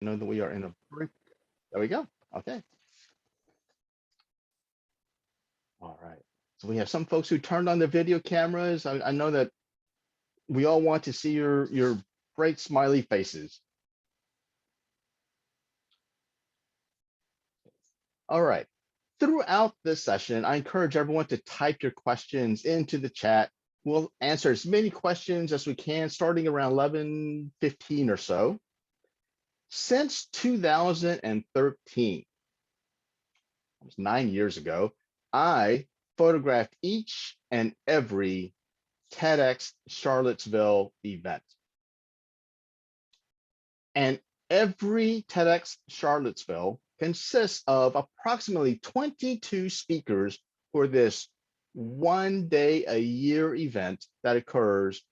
know that we are in a break. There we go. Okay. All right. So we have some folks who turned on their video cameras. I know that we all want to see your bright smiley faces. All right. Throughout this session, I encourage everyone to type your questions into the chat. We'll answer as many questions as we can, starting around 11:15 or so. Since 2013, almost 9 years ago, I photographed each and every TEDx Charlottesville event. And every TEDx Charlottesville consists of approximately 22 speakers for this 1 day a year event that occurs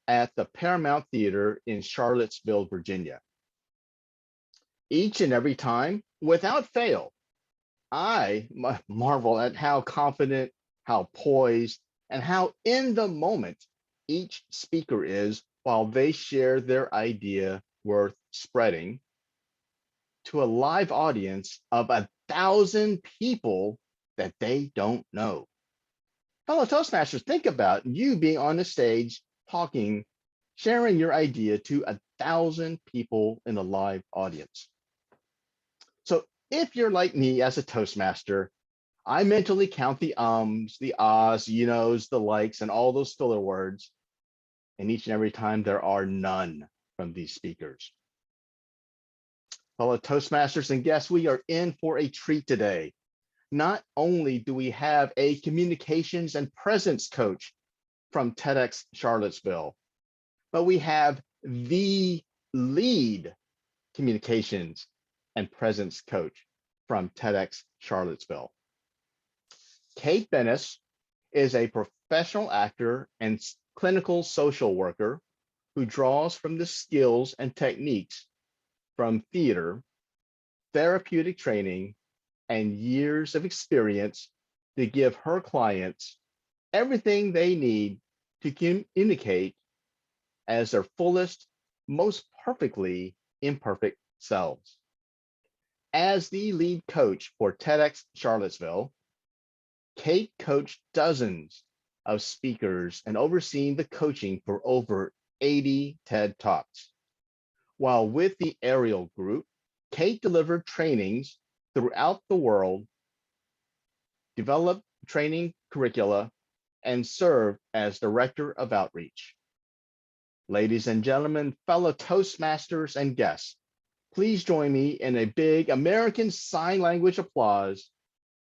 at the Paramount Theater in Charlottesville, Virginia. Each and every time, without fail, I marvel at how confident, how poised, and how in the moment each speaker is while they share their idea worth spreading to a live audience of 1,000 people that they don't know. Fellow Toastmasters, think about you being on the stage talking, sharing your idea to 1,000 people in a live audience. So if you're like me as a Toastmaster, I mentally count the ums, the ahs, you knows, the likes, and all those filler words. And each and every time there are none from these speakers. Fellow Toastmasters and guests, we are in for a treat today. Not only do we have a communications and presence coach from TEDx Charlottesville, but we have the lead communications and presence coach from TEDx Charlottesville. Kate Bennis is a professional actor and clinical social worker who draws from the skills and techniques from theater, therapeutic training, and years of experience to give her clients everything they need to communicate as their fullest, most perfectly imperfect selves. As the lead coach for TEDx Charlottesville, Kate coached dozens of speakers and overseen the coaching for over 80 TED Talks. While with the Ariel Group, Kate delivered trainings throughout the world, developed training curricula, and served as Director of Outreach. Ladies and gentlemen, fellow Toastmasters and guests, please join me in a big American Sign Language applause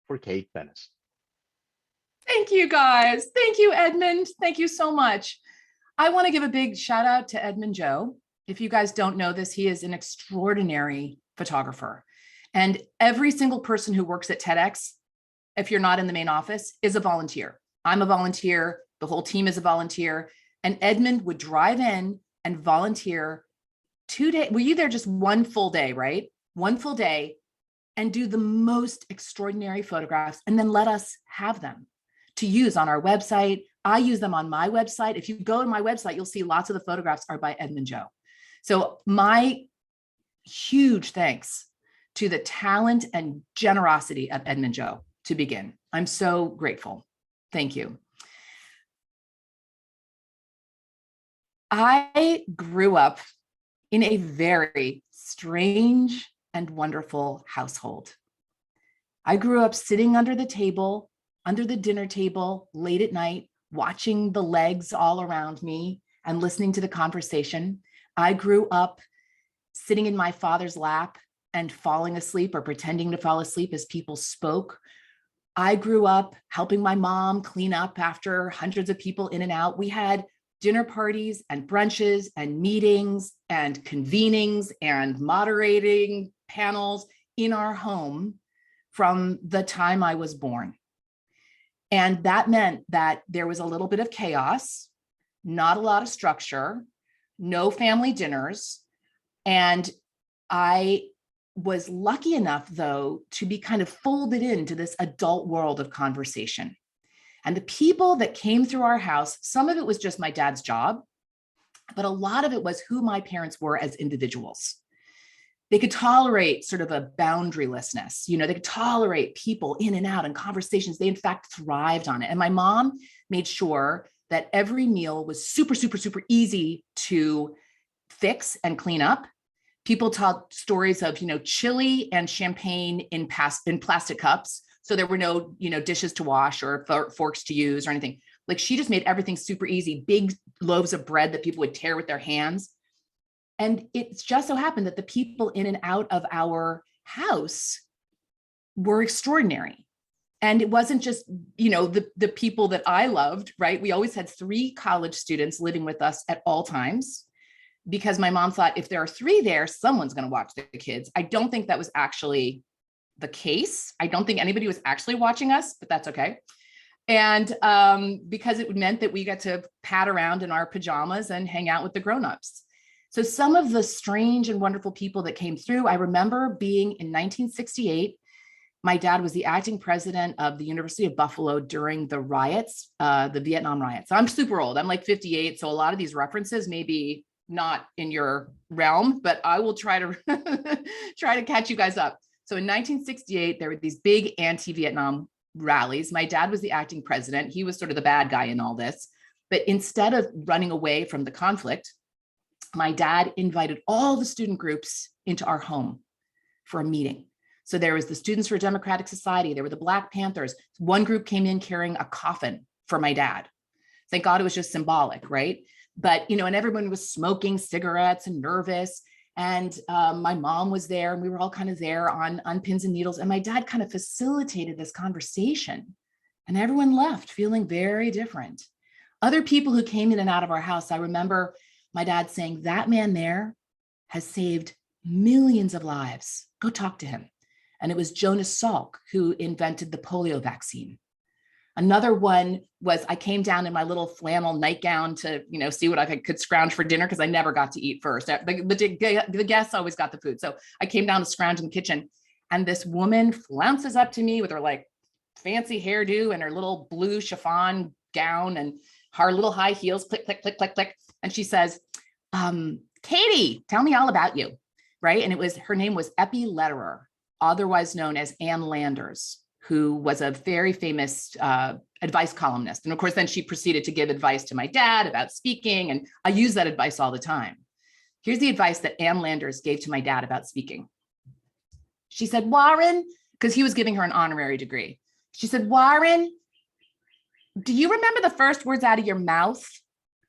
for Kate Bennis. Thank you, guys. Thank you, Edmund. Thank you so much. I want to give a big shout out to Edmund Joe. If you guys don't know this, he is an extraordinary photographer. And every single person who works at TEDx, if you're not in the main office, is a volunteer. I'm a volunteer. The whole team is a volunteer. And Edmund would drive in and volunteer 2 days. Were you there just one full day, right? One full day, and do the most extraordinary photographs and then let us have them to use on our website. I use them on my website. If you go to my website, you'll see lots of the photographs are by Edmund Joe. So my huge thanks to the talent and generosity of Edmund Joe to begin. I'm so grateful. Thank you. I grew up in a very strange and wonderful household. I grew up sitting under the table, under the dinner table, late at night, watching the legs all around me and listening to the conversation. I grew up sitting in my father's lap and falling asleep or pretending to fall asleep as people spoke. I grew up helping my mom clean up after hundreds of people in and out. We had dinner parties and brunches and meetings and convenings and moderating panels in our home from the time I was born. And that meant that there was a little bit of chaos, not a lot of structure, no family dinners. And I was lucky enough, though, to be kind of folded into this adult world of conversation. And the people that came through our house, some of it was just my dad's job, but a lot of it was who my parents were as individuals. They could tolerate sort of a boundarylessness. They could tolerate people in and out and conversations. They in fact thrived on it. And my mom made sure that every meal was super, super, super easy to fix and clean up. People told stories of, chili and champagne in plastic cups. So there were no, dishes to wash or forks to use or anything. Like, she just made everything super easy, big loaves of bread that people would tear with their hands. And it just so happened that the people in and out of our house were extraordinary. And it wasn't just, the people that I loved, right? We always had 3 college students living with us at all times, because my mom thought if there are 3 there, someone's going to watch the kids. I don't think that was actually the case. I don't think anybody was actually watching us, but that's okay. And because it meant that we got to pat around in our pajamas and hang out with the grownups. So some of the strange and wonderful people that came through, I remember being in 1968. My dad was the acting president of the University of Buffalo during the riots, the Vietnam riots. So I'm super old. I'm like 58. So a lot of these references may be not in your realm, but I will try to try to catch you guys up. So in 1968, there were these big anti-Vietnam rallies. My dad was the acting president. He was sort of the bad guy in all this. But instead of running away from the conflict, my dad invited all the student groups into our home for a meeting. So there was the Students for Democratic Society. There were the Black Panthers. One group came in carrying a coffin for my dad. Thank God it was just symbolic, right? But, and everyone was smoking cigarettes and nervous. And my mom was there, and we were all kind of there on pins and needles. And my dad kind of facilitated this conversation, and everyone left feeling very different. Other people who came in and out of our house, I remember my dad saying, that man there has saved millions of lives. Go talk to him. And it was Jonas Salk who invented the polio vaccine. Another one was, I came down in my little flannel nightgown to, see what I could scrounge for dinner, because I never got to eat first. The guests always got the food. So I came down to scrounge in the kitchen, and this woman flounces up to me with her like fancy hairdo and her little blue chiffon gown and her little high heels, click, click, click, click, click. And she says, Katie, tell me all about you, right? And her name was Epi Lederer, otherwise known as Ann Landers, who was a very famous advice columnist. And of course, then she proceeded to give advice to my dad about speaking, and I use that advice all the time. Here's the advice that Ann Landers gave to my dad about speaking. She said, Warren, because he was giving her an honorary degree. She said, Warren, do you remember the first words out of your mouth?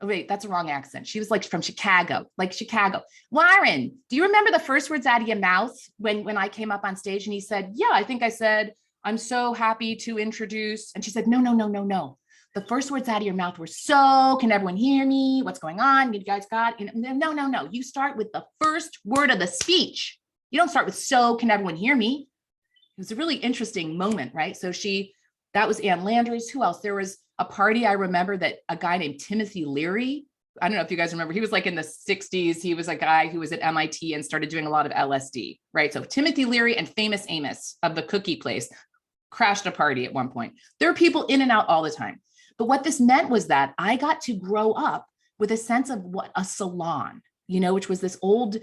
Oh, wait, that's a wrong accent. She was like from Chicago, like Chicago. Warren, do you remember the first words out of your mouth when I came up on stage? And he said, yeah, I think I said, I'm so happy to introduce. And she said, no, no, no, no, no. The first words out of your mouth were, so can everyone hear me? What's going on? You guys got, no, no, no. You start with the first word of the speech. You don't start with, so can everyone hear me? It was a really interesting moment, right? So that was Ann Landers. Who else? There was a party, I remember, that a guy named Timothy Leary, I don't know if you guys remember, he was like in the 60s. He was a guy who was at MIT and started doing a lot of LSD, right? So Timothy Leary and Famous Amos of the cookie place crashed a party at one point. There were people in and out all the time. But what this meant was that I got to grow up with a sense of what a salon, which was this old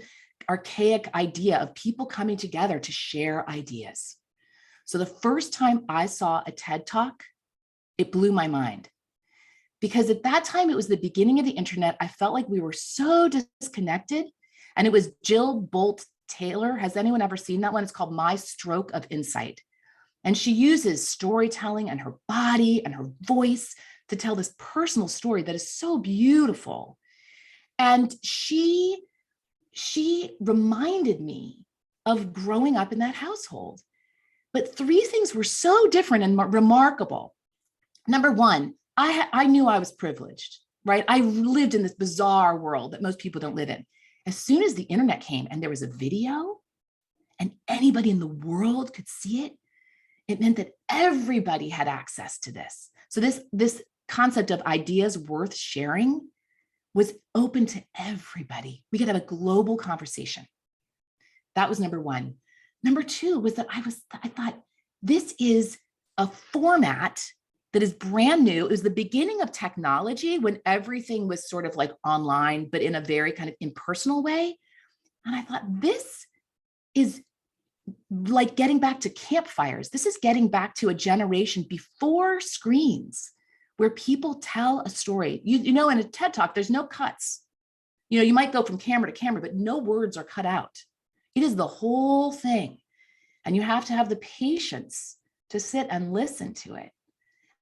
archaic idea of people coming together to share ideas. So the first time I saw a TED Talk, it blew my mind. Because at that time, it was the beginning of the internet. I felt like we were so disconnected. And it was Jill Bolt Taylor. Has anyone ever seen that one? It's called My Stroke of Insight. And she uses storytelling and her body and her voice to tell this personal story that is so beautiful. And she reminded me of growing up in that household. But 3 things were so different and remarkable. Number one, I knew I was privileged, right? I lived in this bizarre world that most people don't live in. As soon as the internet came and there was a video and anybody in the world could see it, it meant that everybody had access to this. So this concept of ideas worth sharing was open to everybody. We could have a global conversation. That was number one. Number two was that I thought, this is a format that is brand new. It was the beginning of technology when everything was sort of like online, but in a very kind of impersonal way. And I thought, this is like getting back to campfires. This is getting back to a generation before screens where people tell a story. You know, in a TED Talk, there's no cuts. You know, you might go from camera to camera, but no words are cut out. It is the whole thing. And you have to have the patience to sit and listen to it.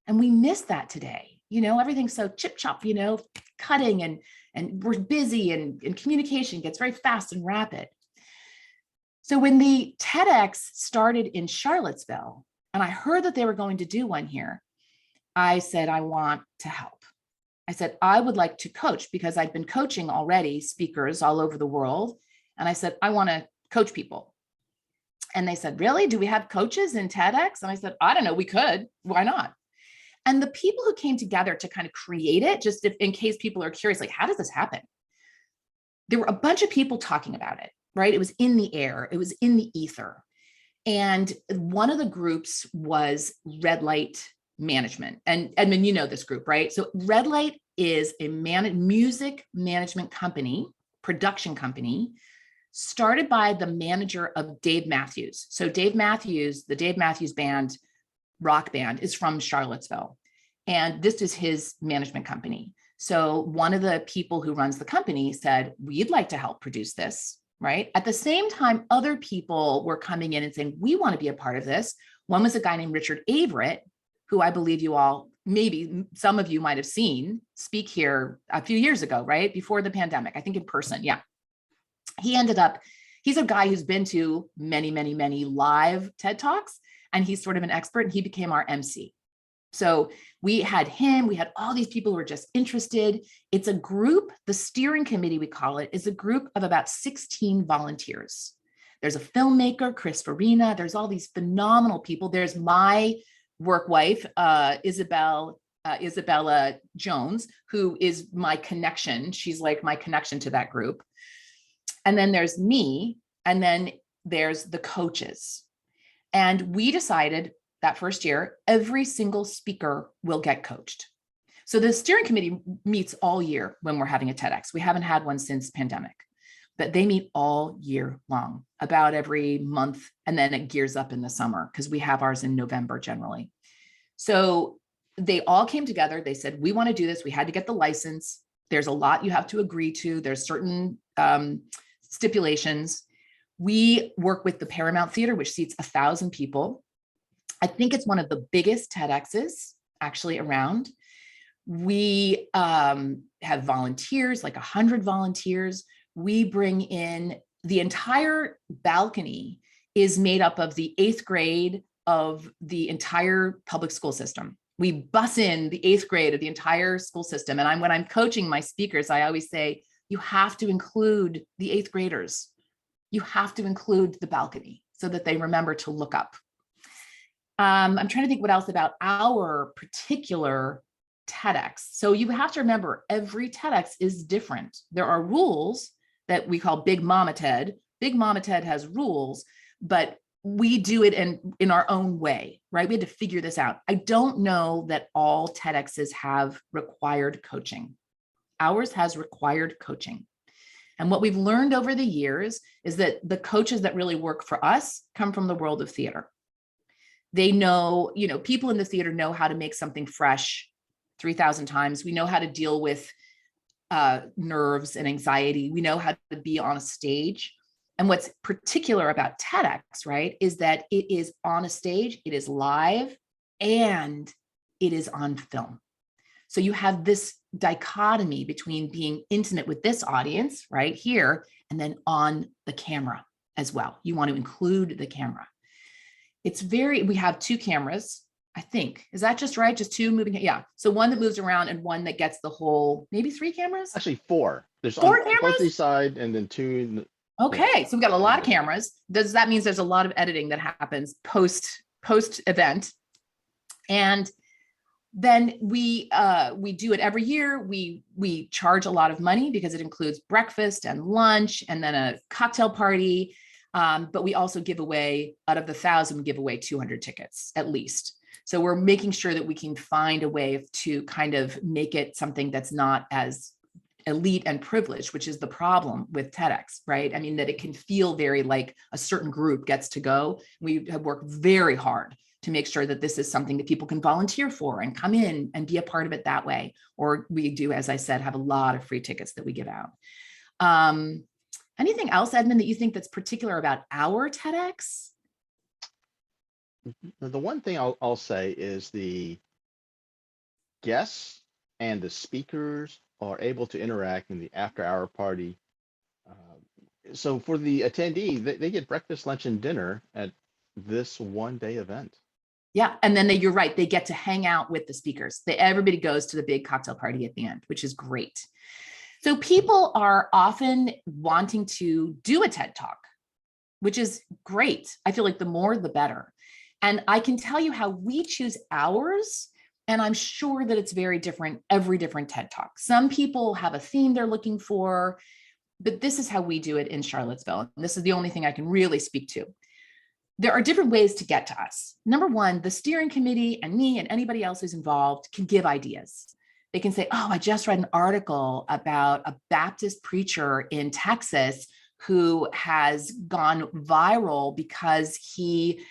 And we miss that today. You know, everything's so chip chop, you know, cutting and we're busy and communication gets very fast and rapid. So when the TEDx started in Charlottesville, and I heard that they were going to do one here, I said, I want to help. I said, I would like to coach because I'd been coaching already speakers all over the world. And I said, I want to coach people. And they said, really? Do we have coaches in TEDx? And I said, I don't know, we could, why not? And the people who came together to kind of create it, just in case people are curious, like, how does this happen? There were a bunch of people talking about it, right? It was in the air, it was in the ether. And one of the groups was Red Light Management. And Edmund, you know this group, right? So Red Light is a music management company, production company, started by the manager of Dave Matthews. So Dave Matthews, the Dave Matthews Band, rock band, is from Charlottesville. And this is his management company. So one of the people who runs the company said, we'd like to help produce this, right? At the same time, other people were coming in and saying, we want to be a part of this. One was a guy named Richard Averitt, who I believe you all, maybe some of you might have seen speak here a few years ago, right? Before the pandemic, I think in person, yeah. He ended up, he's a guy who's been to many, many, many live TED Talks, and he's sort of an expert, and he became our MC. So we had him, we had all these people who were just interested. It's a group, the steering committee, we call it, is a group of about 16 volunteers. There's a filmmaker, Chris Farina, there's all these phenomenal people. There's my work wife, Isabella Jones, who is my connection. She's like my connection to that group. And then there's me, and then there's the coaches. And we decided that first year, every single speaker will get coached. So the steering committee meets all year when we're having a TEDx. We haven't had one since pandemic, but they meet all year long, about every month. And then it gears up in the summer because we have ours in November generally. So they all came together. They said, we want to do this. We had to get the license. There's a lot you have to agree to. There's certain stipulations. We work with the Paramount Theater, which seats 1,000 people. I think it's one of the biggest TEDx's actually around. We have volunteers, like 100 volunteers. We bring in the entire balcony is made up of the 8th grade of the entire public school system. We bus in the 8th grade of the entire school system. And when I'm coaching my speakers, I always say, you have to include the 8th graders. You have to include the balcony so that they remember to look up. I'm trying to think what else about our particular TEDx. So you have to remember every TEDx is different. There are rules that we call Big Mama TED. Big Mama TED has rules, but we do it in our own way, right? We had to figure this out. I don't know that all TEDx's have required coaching. Ours has required coaching. And what we've learned over the years is that the coaches that really work for us come from the world of theater. They know, people in the theater know how to make something fresh 3,000 times. We know how to deal with nerves and anxiety. We know how to be on a stage. And what's particular about TEDx, right, is that it is on a stage, it is live, and it is on film. So you have this dichotomy between being intimate with this audience right here, and then on the camera as well. You want to include the camera. We have 2 cameras, I think. Is that just right? Just 2 moving? Yeah. So one that moves around and one that gets the whole, maybe 3 cameras? Actually 4. There's 4 on cameras? both these side and then 2 in the, okay. So we've got a lot of cameras. That means there's a lot of editing that happens post event. And then we do it every year. We charge a lot of money because it includes breakfast and lunch and then a cocktail party. But we also give away, out of the 1,000, we give away 200 tickets at least. So we're making sure that we can find a way to kind of make it something that's not as elite and privileged, which is the problem with TEDx, right? I mean, that it can feel very like a certain group gets to go. We have worked very hard to make sure that this is something that people can volunteer for and come in and be a part of it that way. Or we do, as I said, have a lot of free tickets that we give out. Anything else, Edmund, that you think that's particular about our TEDx? The one thing I'll say is the guests and the speakers are able to interact in the after-hour party. So for the attendee, they get breakfast, lunch, and dinner at this one-day event. Yeah, and then you're right, they get to hang out with the speakers. Everybody goes to the big cocktail party at the end, which is great. So people are often wanting to do a TED Talk, which is great. I feel like the more, the better. And I can tell you how we choose ours, and I'm sure that it's very different, every different TED Talk. Some people have a theme they're looking for, but this is how we do it in Charlottesville. And this is the only thing I can really speak to. There are different ways to get to us. Number one, the steering committee and me and anybody else who's involved can give ideas. They can say, oh, I just read an article about a Baptist preacher in Texas who has gone viral because he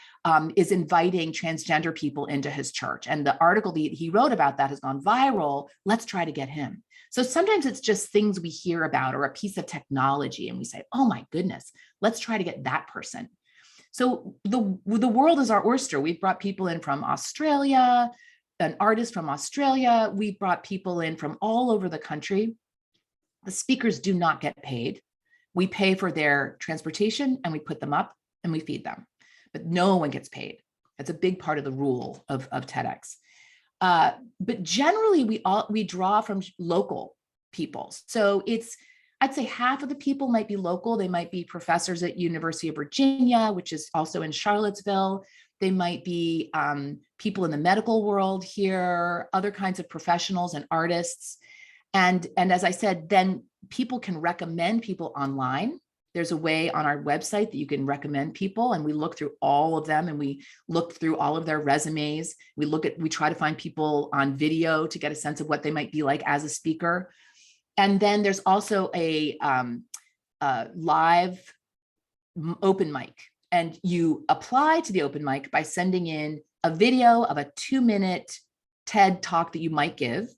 is inviting transgender people into his church. And the article that he wrote about that has gone viral. Let's try to get him. So sometimes it's just things we hear about or a piece of technology and we say, oh my goodness, let's try to get that person. So the world is our oyster. We've brought people in from Australia, an artist from Australia. We've brought people in from all over the country. The speakers do not get paid. We pay for their transportation and we put them up and we feed them, but no one gets paid. That's a big part of the rule of TEDx. But generally we draw from local people. So I'd say half of the people might be local. They might be professors at University of Virginia, which is also in Charlottesville. They might be people in the medical world here, other kinds of professionals and artists. And as I said, then people can recommend people online. There's a way on our website that you can recommend people, and we look through all of them and we look through all of their resumes. We try to find people on video to get a sense of what they might be like as a speaker. And then there's also a live open mic, and you apply to the open mic by sending in a video of a 2-minute TED talk that you might give.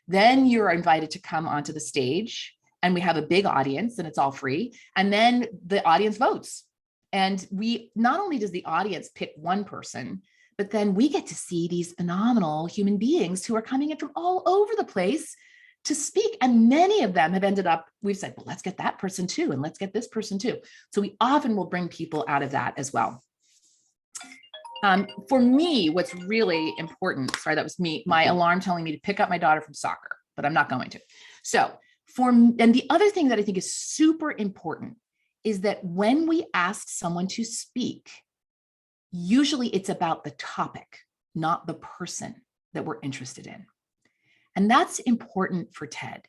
Then you're invited to come onto the stage, and we have a big audience and it's all free. And then the audience votes. And not only does the audience pick one person, but then we get to see these phenomenal human beings who are coming in from all over the place to speak. And many of them have ended up, we've said, well, let's get that person too, and let's get this person too. So we often will bring people out of that as well. For me, what's really important, sorry, that was me, my alarm telling me to pick up my daughter from soccer, but I'm not going to. So and the other thing that I think is super important is that when we ask someone to speak, usually it's about the topic, not the person that we're interested in. And that's important for TED.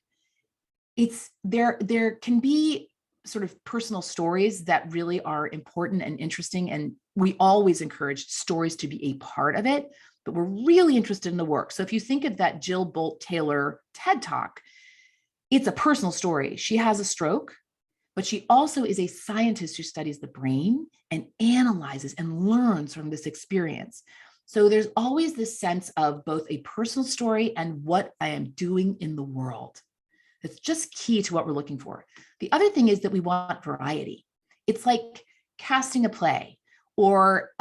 There can be sort of personal stories that really are important and interesting, and we always encourage stories to be a part of it, but we're really interested in the work. So if you think of that Jill Bolt Taylor TED Talk, it's a personal story. She has a stroke, but she also is a scientist who studies the brain and analyzes and learns from this experience. So there's always this sense of both a personal story and what I am doing in the world. It's just key to what we're looking for. The other thing is that we want variety. It's like casting a play, or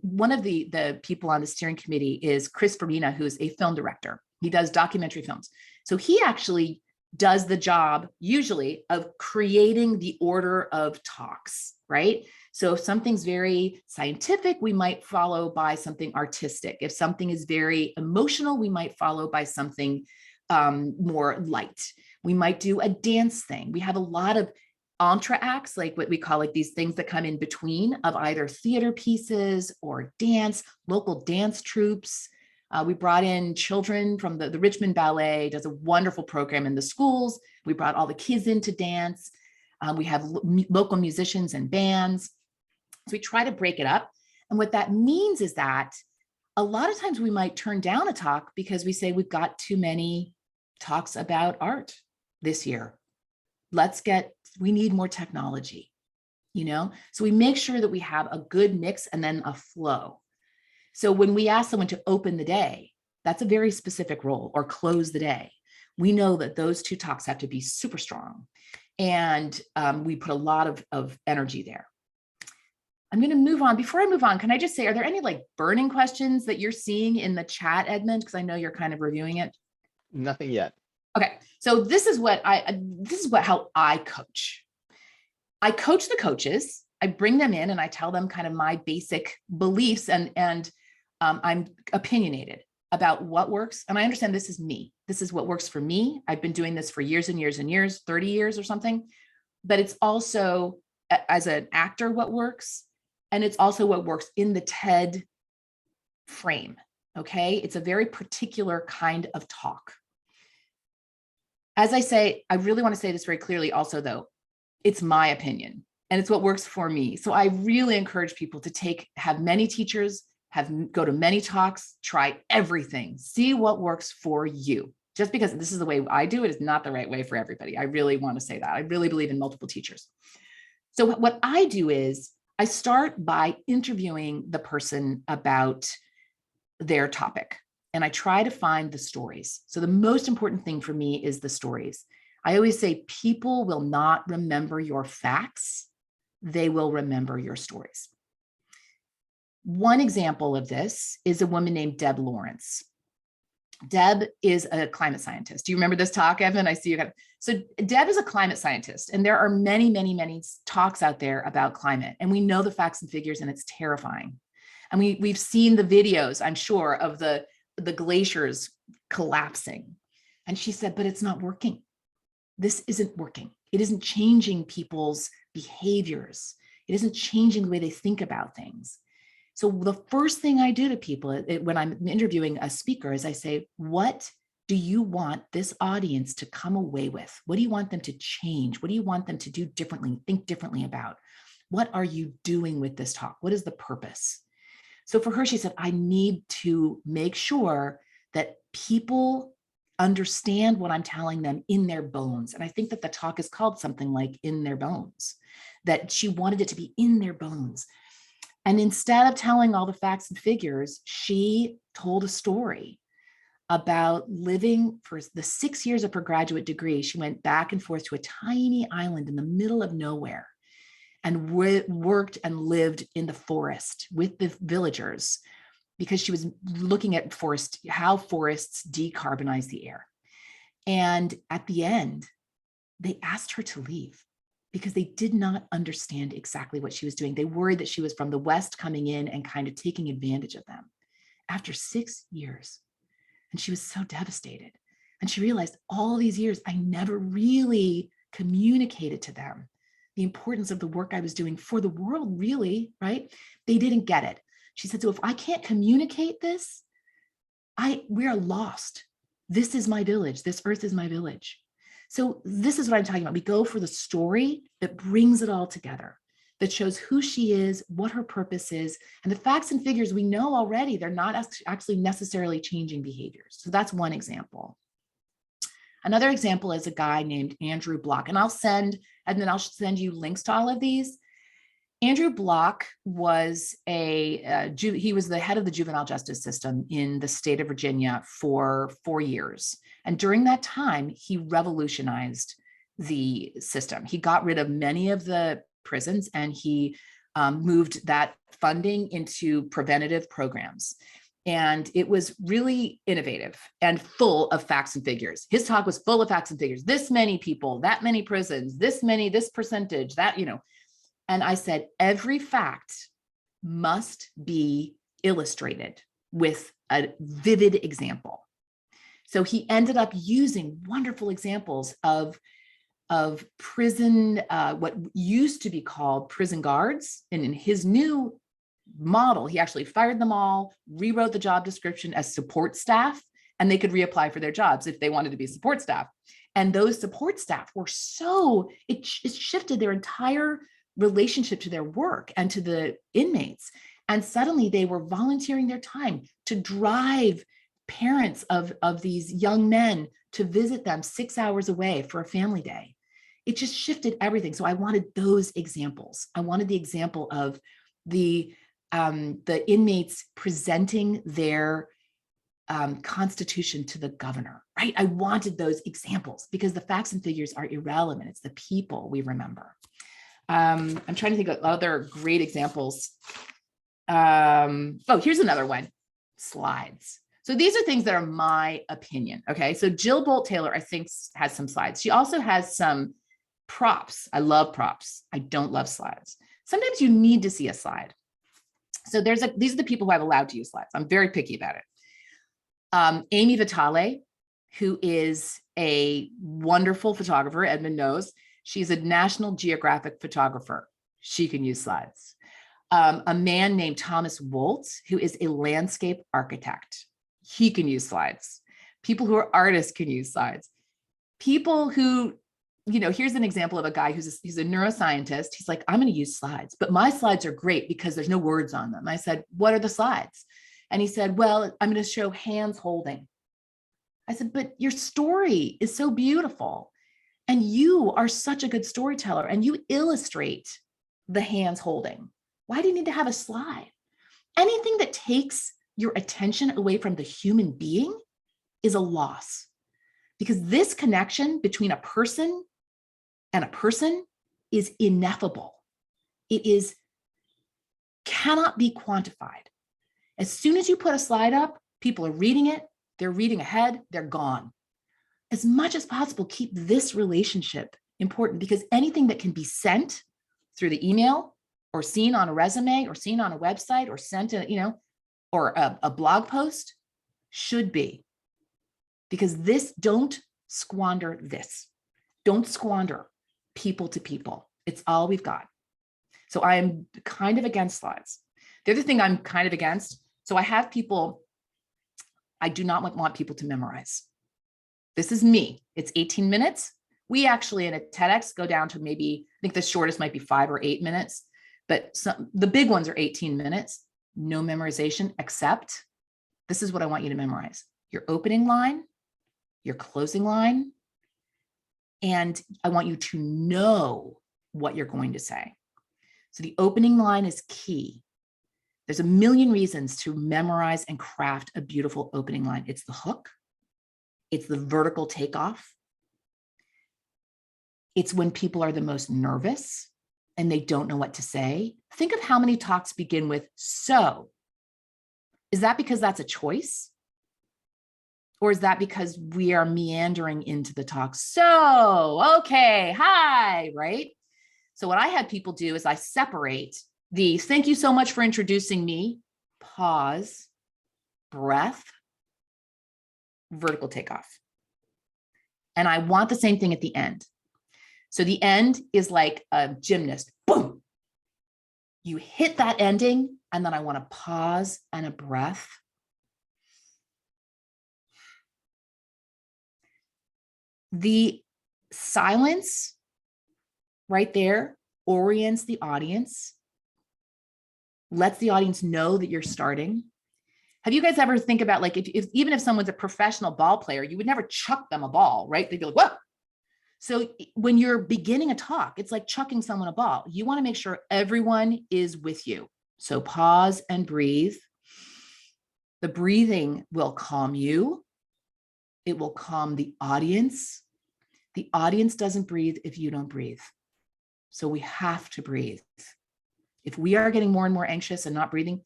one of the people on the steering committee is Chris Farina, who's a film director. He does documentary films. So he actually does the job usually of creating the order of talks, right? So if something's very scientific, we might follow by something artistic. If something is very emotional, we might follow by something more light. We might do a dance thing. We have a lot of entr'actes, like what we call like these things that come in between of either theater pieces or dance, local dance troupes. We brought in children from the Richmond Ballet, does a wonderful program in the schools. We brought all the kids in to dance. We have local musicians and bands. So we try to break it up. And what that means is that a lot of times we might turn down a talk because we say we've got too many talks about art, this year. We need more technology, So we make sure that we have a good mix and then a flow. So when we ask someone to open the day, that's a very specific role, or close the day. We know that those two talks have to be super strong. And we put a lot of energy there. I'm going to move on. Before I move on, can I just say, are there any burning questions that you're seeing in the chat, Edmund? Because I know you're kind of reviewing it. Nothing yet. Okay, so this is how I coach. I coach the coaches. I bring them in and I tell them kind of my basic beliefs, and I'm opinionated about what works. And I understand this is me. This is what works for me. I've been doing this for years and years and years, 30 years or something. But it's also, as an actor, what works. And it's also what works in the TED frame. Okay, it's a very particular kind of talk. As I say, I really want to say this very clearly also, though, it's my opinion and it's what works for me. So I really encourage people to have many teachers, go to many talks, try everything, see what works for you. Just because this is the way I do it is not the right way for everybody. I really want to say that. I really believe in multiple teachers. So what I do is I start by interviewing the person about their topic. And I try to find the stories. So the most important thing for me is the stories. I always say people will not remember your facts. They will remember your stories. One example of this is a woman named Deb Lawrence. Deb is a climate scientist. Do you remember this talk, Evan? I see you got. So Deb is a climate scientist, and there are many, many, many talks out there about climate, and we know the facts and figures, and it's terrifying. And we've seen the videos, I'm sure, of the glaciers collapsing. And she said, but it's not working. This isn't working. It isn't changing people's behaviors. It isn't changing the way they think about things. So the first thing I do to people when I'm interviewing a speaker is I say, what do you want this audience to come away with? What do you want them to change? What do you want them to do differently, think differently about? What are you doing with this talk? What is the purpose? So for her, she said, I need to make sure that people understand what I'm telling them in their bones. And I think that the talk is called something like In Their Bones, that she wanted it to be in their bones. And instead of telling all the facts and figures, she told a story about living for the 6 years of her graduate degree. She went back and forth to a tiny island in the middle of nowhere and worked and lived in the forest with the villagers because she was looking at how forests decarbonize the air. And at the end, they asked her to leave because they did not understand exactly what she was doing. They worried that she was from the West coming in and kind of taking advantage of them. After 6 years, and she was so devastated. And she realized all these years, I never really communicated to them the importance of the work I was doing for the world, really, right? They didn't get it. She said, so if I can't communicate this, we are lost. This is my village. This earth is my village. So this is what I'm talking about. We go for the story that brings it all together, that shows who she is, what her purpose is, and the facts and figures we know already, they're not actually necessarily changing behaviors. So that's one example. Another example is a guy named Andrew Block, and I'll send you links to all of these. Andrew Block was he was the head of the juvenile justice system in the state of Virginia for 4 years. And during that time, he revolutionized the system. He got rid of many of the prisons and he moved that funding into preventative programs. And it was really innovative and full of facts and figures. His talk was full of facts and figures. This many people, that many prisons, this percentage, that, And I said, every fact must be illustrated with a vivid example. So he ended up using wonderful examples of prison, what used to be called prison guards. And in his new model, he actually fired them all, rewrote the job description as support staff, and they could reapply for their jobs if they wanted to be support staff. And those support staff were it shifted their entire relationship to their work and to the inmates. And suddenly they were volunteering their time to drive parents of these young men to visit them 6 hours away for a family day. It just shifted everything. So I wanted those examples. I wanted the example of the inmates presenting their constitution to the governor, right? I wanted those examples because the facts and figures are irrelevant. It's the people we remember. I'm trying to think of other great examples. Oh, here's another one, slides. So these are things that are my opinion, okay? So Jill Bolt-Taylor, I think, has some slides. She also has some props. I love props. I don't love slides. Sometimes you need to see a slide. So these are the people who I'm allowed to use slides. I'm very picky about it. Amy Vitale, who is a wonderful photographer, Edmund knows. She's a National Geographic photographer. She can use slides. A man named Thomas Woltz, who is a landscape architect. He can use slides. People who are artists can use slides. People who, here's an example of a guy he's a neuroscientist. He's like, I'm going to use slides, but my slides are great because there's no words on them. I said, what are the slides? And he said, well, I'm going to show hands holding. I said, but your story is so beautiful. And you are such a good storyteller and you illustrate the hands holding. Why do you need to have a slide? Anything that takes your attention away from the human being is a loss, because this connection between a person and a person is ineffable. It cannot be quantified. As soon as you put a slide up, people are reading it, they're reading ahead, they're gone. As much as possible, keep this relationship important, because anything that can be sent through the email or seen on a resume or seen on a website or sent or a blog post should be, because don't squander this. Don't squander people to people. It's all we've got. So I am kind of against slides. The other thing I'm kind of against, so I have people, I do not want people to memorize. This is me. It's 18 minutes. We actually in a TEDx go down to maybe, I think the shortest might be 5 or 8 minutes, but the big ones are 18 minutes. No memorization, except this is what I want you to memorize: your opening line, your closing line, and I want you to know what you're going to say. So the opening line is key. There's a million reasons to memorize and craft a beautiful opening line. It's the hook. It's the vertical takeoff. It's when people are the most nervous and they don't know what to say. Think of how many talks begin with "so." Is that because that's a choice? Or is that because we are meandering into the talk? So, okay, hi, right? So what I had people do is I separate the "thank you so much for introducing me," pause, breath, vertical takeoff. And I want the same thing at the end. So the end is like a gymnast, boom. You hit that ending, and then I want a pause and a breath. The silence right there orients the audience, lets the audience know that you're starting. Have you guys ever think about, like, even if someone's a professional ball player, you would never chuck them a ball, right? They'd be like, whoa. So when you're beginning a talk, it's like chucking someone a ball. You want to make sure everyone is with you. So pause and breathe. The breathing will calm you. It will calm the audience. The audience doesn't breathe if you don't breathe. So we have to breathe. If we are getting more and more anxious and not breathing,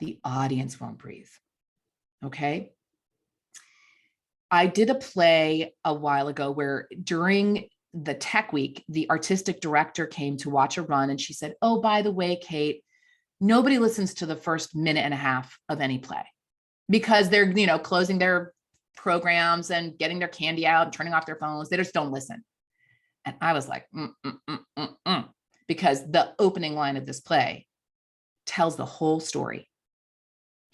the audience won't breathe. Okay. I did a play a while ago where during the tech week, the artistic director came to watch a run and she said, oh, by the way, Kate, nobody listens to the first minute and a half of any play because they're, closing their programs and getting their candy out and turning off their phones. They just don't listen. And I was like, because the opening line of this play tells the whole story.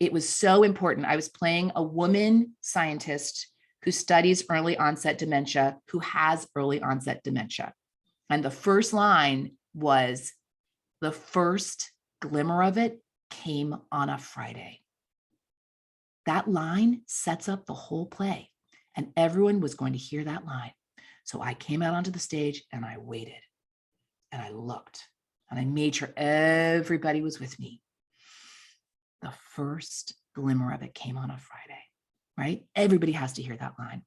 It was so important. I was playing a woman scientist who studies early onset dementia, who has early onset dementia. And the first line was, the first glimmer of it came on a Friday. That line sets up the whole play, and everyone was going to hear that line. So I came out onto the stage and I waited and I looked and I made sure everybody was with me. The first glimmer of it came on a Friday, right? Everybody has to hear that line.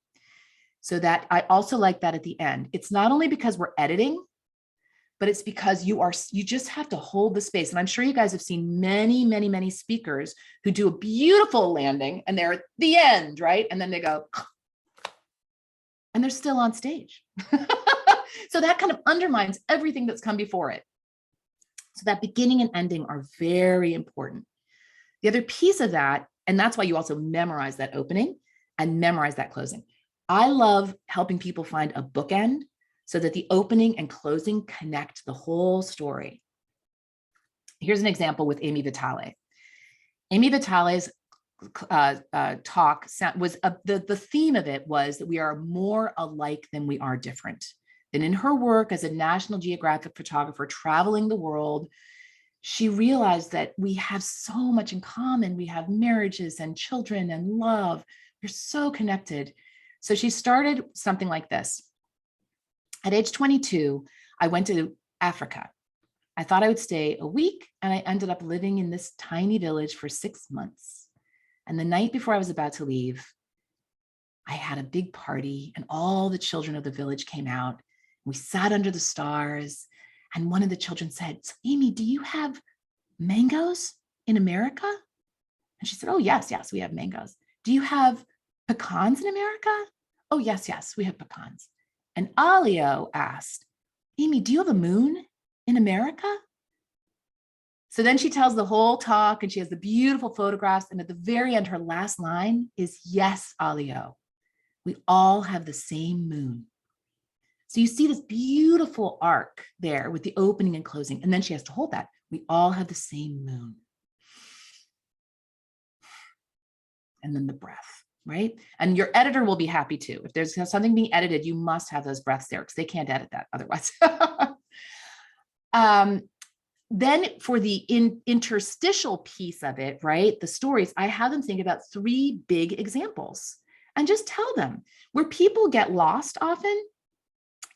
So that I also like that at the end. It's not only because we're editing, but it's because you just have to hold the space. And I'm sure you guys have seen many, many, many speakers who do a beautiful landing and they're at the end, right? And then they go, and they're still on stage. So that kind of undermines everything that's come before it. So that beginning and ending are very important. The other piece of that, and that's why you also memorize that opening and memorize that closing. I love helping people find a bookend so that the opening and closing connect the whole story. Here's an example with Amy Vitale. Amy Vitale's talk was the theme of it was that we are more alike than we are different. And in her work as a National Geographic photographer traveling the world, she realized that we have so much in common. We have marriages and children and love. We're so connected. So she started something like this. At age 22, I went to Africa. I thought I would stay a week, and I ended up living in this tiny village for 6 months. And the night before I was about to leave, I had a big party, and all the children of the village came out. We sat under the stars, and one of the children said, "So Amy, do you have mangoes in America?" And she said, "Oh, yes, we have mangoes." "Do you have pecans in America?" "Oh, yes, we have pecans." And Alio asked, "Amy, do you have a moon in America?" So then she tells the whole talk, and she has the beautiful photographs. And at the very end, her last line is, "Yes, Alio, we all have the same moon." So you see this beautiful arc there with the opening and closing. And then she has to hold that. We all have the same moon. And then the breath, right? And your editor will be happy too. If there's something being edited, you must have those breaths there because they can't edit that otherwise. Then for the interstitial piece of it, right? The stories, I have them think about 3 big examples and just tell them. Where people get lost often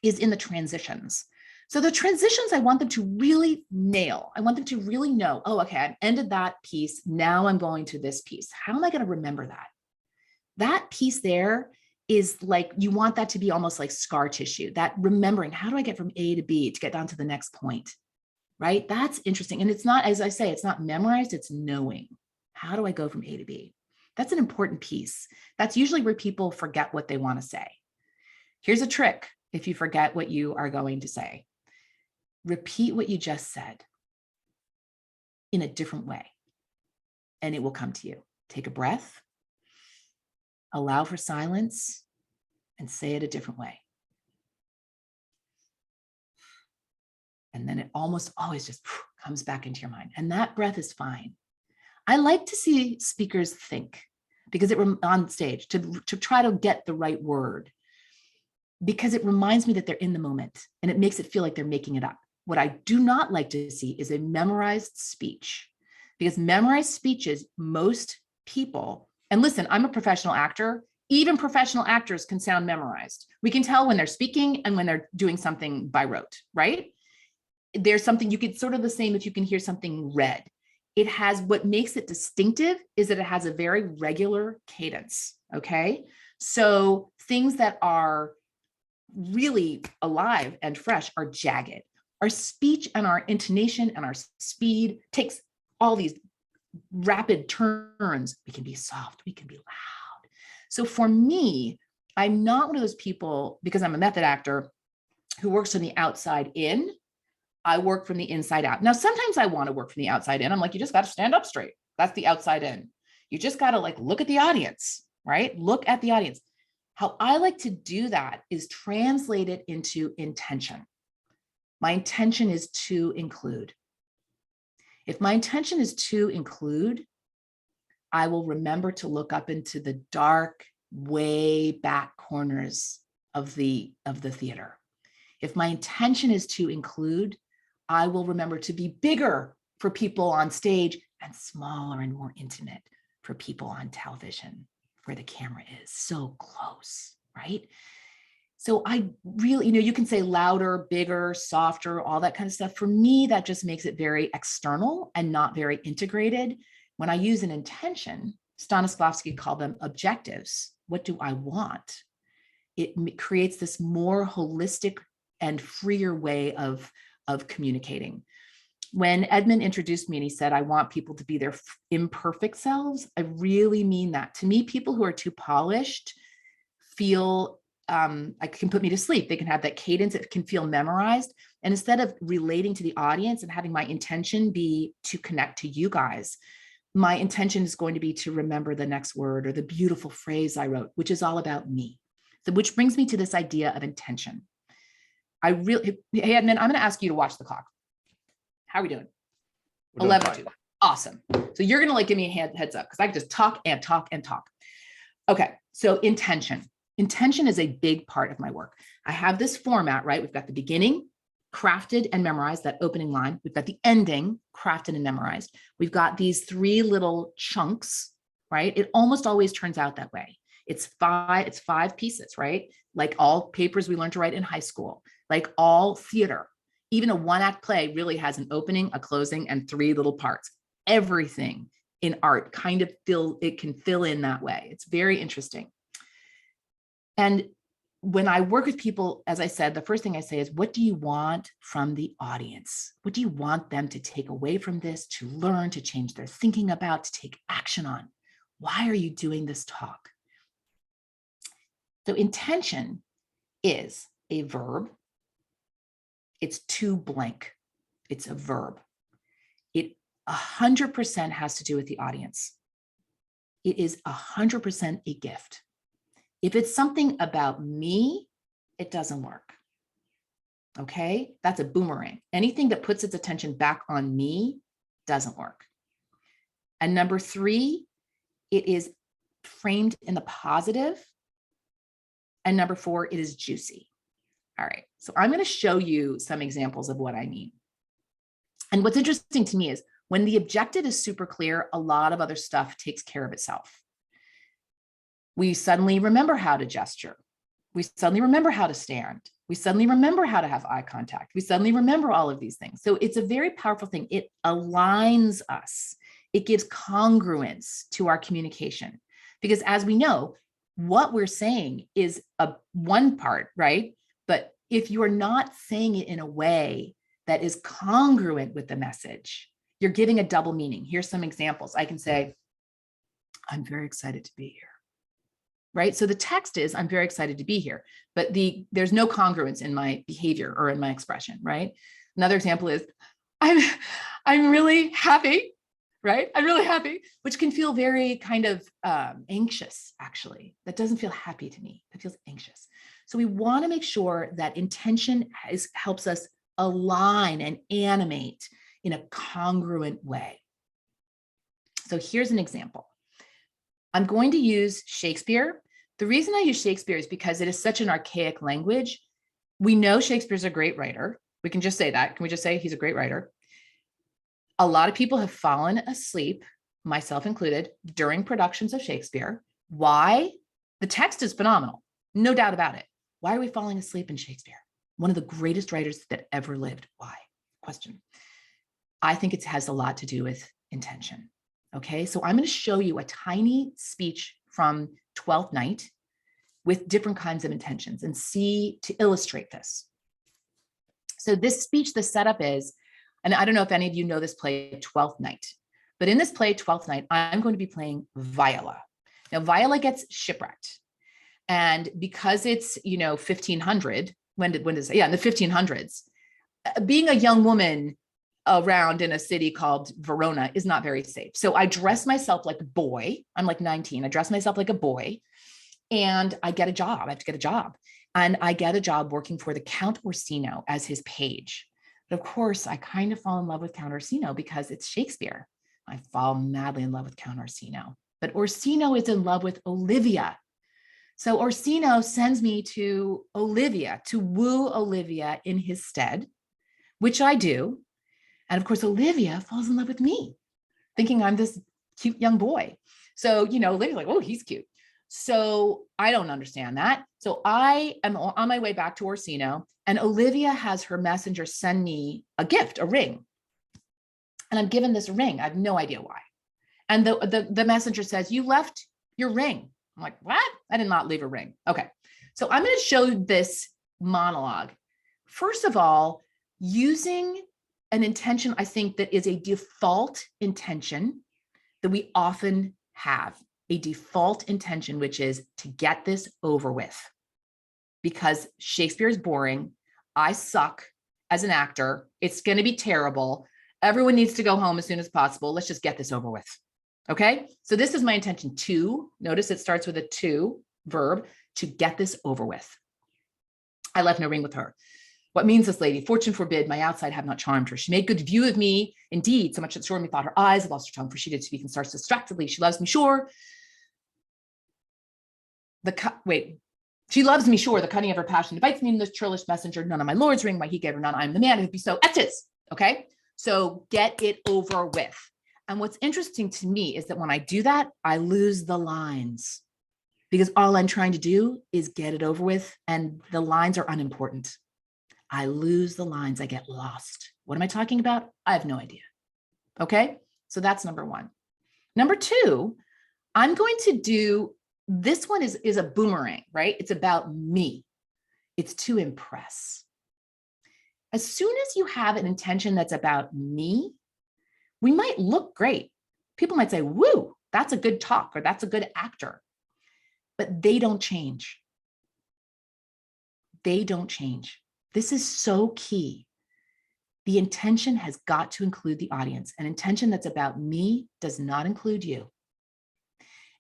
is in the transitions. So the transitions, I want them to really nail. I want them to really know, oh, okay, I've ended that piece. Now I'm going to this piece. How am I going to remember that? That piece there is like, you want that to be almost like scar tissue, that remembering, how do I get from A to B to get down to the next point, right? That's interesting. And it's not, as I say, it's not memorized, it's knowing. How do I go from A to B? That's an important piece. That's usually where people forget what they want to say. Here's a trick. If you forget what you are going to say, repeat what you just said in a different way, and it will come to you. Take a breath, allow for silence, and say it a different way. And then it almost always just comes back into your mind. And that breath is fine. I like to see speakers think, because it on stage to try to get the right word, because it reminds me that they're in the moment and it makes it feel like they're making it up. What I do not like to see is a memorized speech, because memorized speeches, most people, and listen, I'm a professional actor. Even professional actors can sound memorized. We can tell when they're speaking and when they're doing something by rote, right? There's something you could sort of the same if you can hear something read. It has, what makes it distinctive is that it has a very regular cadence, okay? So things that are really alive and fresh are jagged. Our speech and our intonation and our speed takes all these rapid turns. We can be soft, we can be loud. So for me, I'm not one of those people, because I'm a method actor who works from the outside in. I work from the inside out. Now, sometimes I want to work from the outside in. I'm like, you just got to stand up straight. That's the outside in. You just got to like look at the audience, right? Look at the audience. How I like to do that is translate it into intention. My intention is to include. If my intention is to include, I will remember to look up into the dark, way back corners of the theater. If my intention is to include, I will remember to be bigger for people on stage and smaller and more intimate for people on television where the camera is so close, right? So I really, you can say louder, bigger, softer, all that kind of stuff. For me, that just makes it very external and not very integrated. When I use an intention, Stanislavski called them objectives. What do I want? It creates this more holistic and freer way of communicating. When Edmund introduced me and he said, I want people to be their imperfect selves, I really mean that. To me, people who are too polished feel, I can put me to sleep. They can have that cadence, it can feel memorized. And instead of relating to the audience and having my intention be to connect to you guys, my intention is going to be to remember the next word or the beautiful phrase I wrote, which is all about me. So, which brings me to this idea of intention. Hey, Edmund, I'm going to ask you to watch the clock. How are we doing? 11:02. Awesome. So you're going to give me a heads up because I can just talk and talk and talk. Okay. So intention. Intention is a big part of my work. I have this format, right? We've got the beginning, crafted and memorized, that opening line. We've got the ending, crafted and memorized. We've got these 3 little chunks, right? It almost always turns out that way. It's 5 pieces, right? Like all papers we learned to write in high school, like all theater. Even a 1-act play really has an opening, a closing, and 3 little parts. Everything in art kind of can fill in that way. It's very interesting. And when I work with people, as I said, the first thing I say is, what do you want from the audience? What do you want them to take away from this, to learn, to change their thinking about, to take action on? Why are you doing this talk? So intention is a verb. It's to blank. It's a verb. It 100% has to do with the audience. It is 100% a gift. If it's something about me, it doesn't work. Okay, that's a boomerang. Anything that puts its attention back on me doesn't work. And number 3, it is framed in the positive. And number 4, it is juicy. All right, so I'm going to show you some examples of what I mean. And what's interesting to me is when the objective is super clear, a lot of other stuff takes care of itself. We suddenly remember how to gesture. We suddenly remember how to stand. We suddenly remember how to have eye contact. We suddenly remember all of these things. So it's a very powerful thing. It aligns us. It gives congruence to our communication. Because as we know, what we're saying is one part, right? But if you're not saying it in a way that is congruent with the message, you're giving a double meaning. Here's some examples. I can say, I'm very excited to be here. Right? So the text is, I'm very excited to be here, but there's no congruence in my behavior or in my expression, right? Another example is, I'm really happy, right? I'm really happy, which can feel very kind of anxious, actually. That doesn't feel happy to me. That feels anxious. So we want to make sure that intention helps us align and animate in a congruent way. So here's an example. I'm going to use Shakespeare. The reason I use Shakespeare is because it is such an archaic language. We know Shakespeare's a great writer. We can just say that. Can we just say he's a great writer? A lot of people have fallen asleep, myself included, during productions of Shakespeare. Why? The text is phenomenal, no doubt about it. Why are we falling asleep in Shakespeare? One of the greatest writers that ever lived. Why? Question. I think it has a lot to do with intention. Okay, so I'm going to show you a tiny speech from Twelfth Night with different kinds of intentions and see to illustrate this. So this speech, the setup is, and I don't know if any of you know this play, Twelfth Night, but in this play, Twelfth Night, I'm going to be playing Viola. Now, Viola gets shipwrecked. And because it's, 1500, when does it? Yeah, in the 1500s, being a young woman around in a city called Verona is not very safe. So I dress myself like a boy. I'm like 19. I dress myself like a boy and I get a job. I have to get a job. And I get a job working for the Count Orsino as his page. But of course, I kind of fall in love with Count Orsino because it's Shakespeare. I fall madly in love with Count Orsino. But Orsino is in love with Olivia. So Orsino sends me to Olivia to woo Olivia in his stead, which I do. And of course, Olivia falls in love with me, thinking I'm this cute young boy. So, Olivia's like, oh, he's cute. So I don't understand that. So I am on my way back to Orsino, and Olivia has her messenger send me a gift, a ring. And I'm given this ring. I have no idea why. And the messenger says, you left your ring. I'm like, what? I did not leave a ring. Okay. So I'm going to show this monologue. First of all, using an intention, I think, that is a default intention that we often have, a default intention, which is to get this over with. Because Shakespeare is boring. I suck as an actor. It's going to be terrible. Everyone needs to go home as soon as possible. Let's just get this over with. Okay. So this is my intention to, notice it starts with a to verb, to get this over with. I left no ring with her. What means this lady? Fortune forbid, my outside have not charmed her. She made good view of me, indeed, so much that sure methought her eyes had lost her tongue, for she did speak and starts distractedly. She loves me sure. She loves me sure. The cunning of her passion invites me in this churlish messenger. None of my lord's ring, why he gave her none. I am the man who'd be so etches. Okay. So get it over with. And what's interesting to me is that when I do that, I lose the lines, because all I'm trying to do is get it over with, and the lines are unimportant. I lose the lines. I get lost. What am I talking about? I have no idea. Okay. So that's number one. Number two, I'm going to do, this one is a boomerang, right? It's about me. It's to impress. As soon as you have an intention that's about me, we might look great. People might say, woo, that's a good talk, or that's a good actor, but they don't change. They don't change. This is so key. The intention has got to include the audience. An intention that's about me does not include you.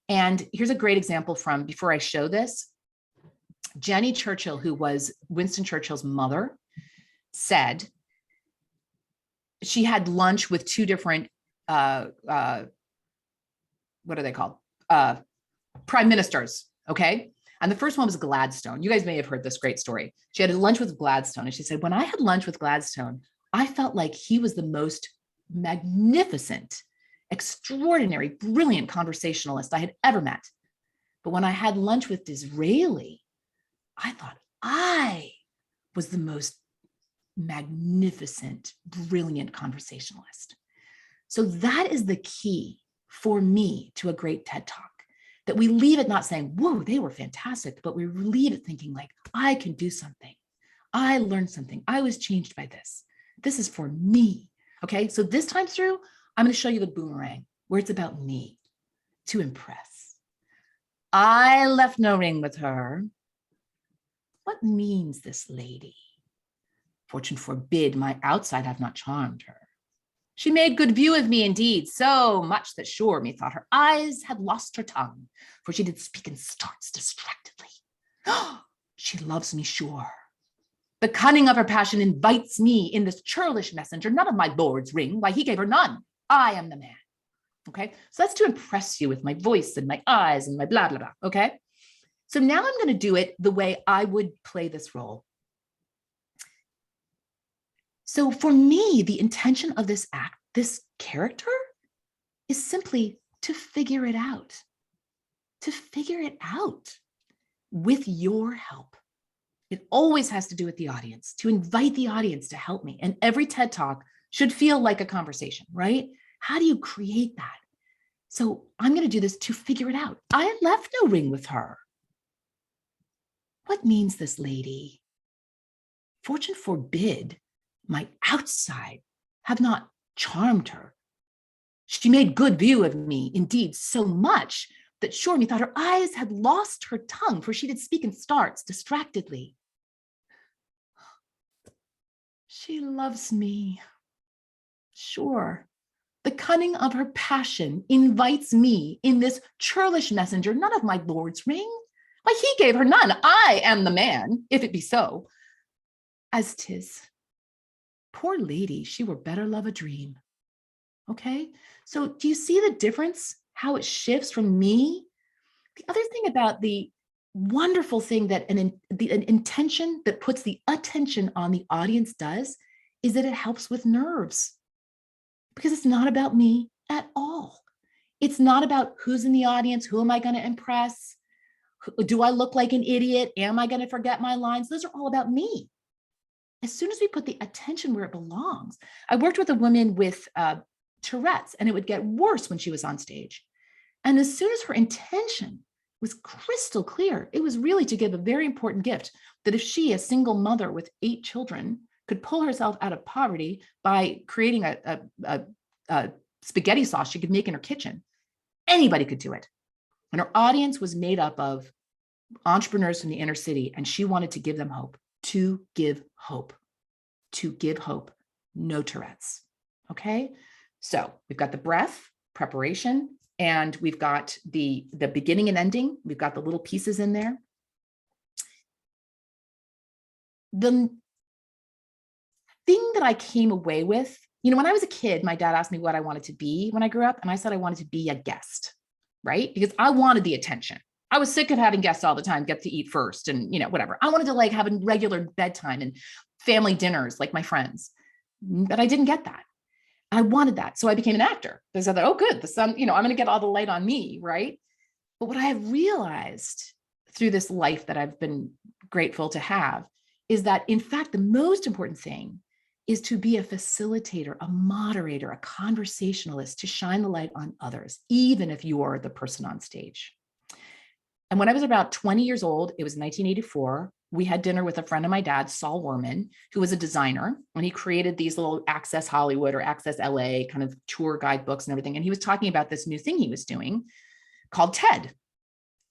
And here's a great example from, before I show this, Jenny Churchill, who was Winston Churchill's mother, said she had lunch with two different, what are they called? Prime ministers, okay? And the first one was Gladstone. You guys may have heard this great story. She had lunch with Gladstone, and she said, when I had lunch with Gladstone, I felt like he was the most magnificent, extraordinary, brilliant conversationalist I had ever met. But when I had lunch with Disraeli, I thought I was the most magnificent, brilliant conversationalist. So that is the key for me to a great TED Talk, that we leave it not saying, whoa, they were fantastic, but we leave it thinking like, I can do something. I learned something. I was changed by this. This is for me. Okay. So this time through, I'm going to show you the boomerang where it's about me, to impress. I left no ring with her. What means this lady? Fortune forbid, my outside have not charmed her. She made good view of me, indeed, so much that sure methought her eyes had lost her tongue, for she did speak and starts distractedly. She loves me sure. The cunning of her passion invites me in this churlish messenger, none of my lord's ring, why he gave her none. I am the man. Okay, so that's to impress you with my voice and my eyes and my blah, blah, blah. Okay, so now I'm going to do it the way I would play this role. So for me, the intention of this act, this character, is simply to figure it out, with your help. It always has to do with the audience, to invite the audience to help me. And every TED Talk should feel like a conversation, right? How do you create that? So I'm going to do this to figure it out. I left no ring with her. What means this lady? Fortune forbid, my outside have not charmed her. She made good view of me, indeed, so much that sure methought her eyes had lost her tongue, for she did speak and starts distractedly. She loves me. Sure. The cunning of her passion invites me in this churlish messenger, none of my lord's ring. Why, he gave her none. I am the man, if it be so, as 'tis. Poor lady, she were better love a dream. Okay, so do you see the difference, how it shifts from me? The other thing about the wonderful thing that an intention that puts the attention on the audience does is that it helps with nerves, because it's not about me at all. It's It's not about who's in the audience, who am I going to impress? Do I look like an idiot? Am I going to forget my lines? Those are all about me. As soon as we put the attention where it belongs. I worked with a woman with Tourette's, and it would get worse when she was on stage. And as soon as her intention was crystal clear, it was really to give a very important gift, that if she, a single mother with 8 children, could pull herself out of poverty by creating a spaghetti sauce she could make in her kitchen, anybody could do it. And her audience was made up of entrepreneurs from the inner city, and she wanted to give them hope, to give hope, no Tourette's. Okay, so we've got the breath, preparation, and we've got the beginning and ending. We've got the little pieces in there. The thing that I came away with, when I was a kid, my dad asked me what I wanted to be when I grew up, and I said I wanted to be a guest, right? Because I wanted the attention. I was sick of having guests all the time, get to eat first and, whatever. I wanted to like have a regular bedtime and family dinners like my friends, but I didn't get that. I wanted that. So I became an actor. Because I thought, oh, good, the sun, I'm going to get all the light on me, right? But what I have realized through this life that I've been grateful to have is that, in fact, the most important thing is to be a facilitator, a moderator, a conversationalist, to shine the light on others, even if you are the person on stage. And when I was about 20 years old, it was 1984, we had dinner with a friend of my dad, Saul Werman, who was a designer, and he created these little Access Hollywood or Access LA kind of tour guide books and everything. And he was talking about this new thing he was doing called TED.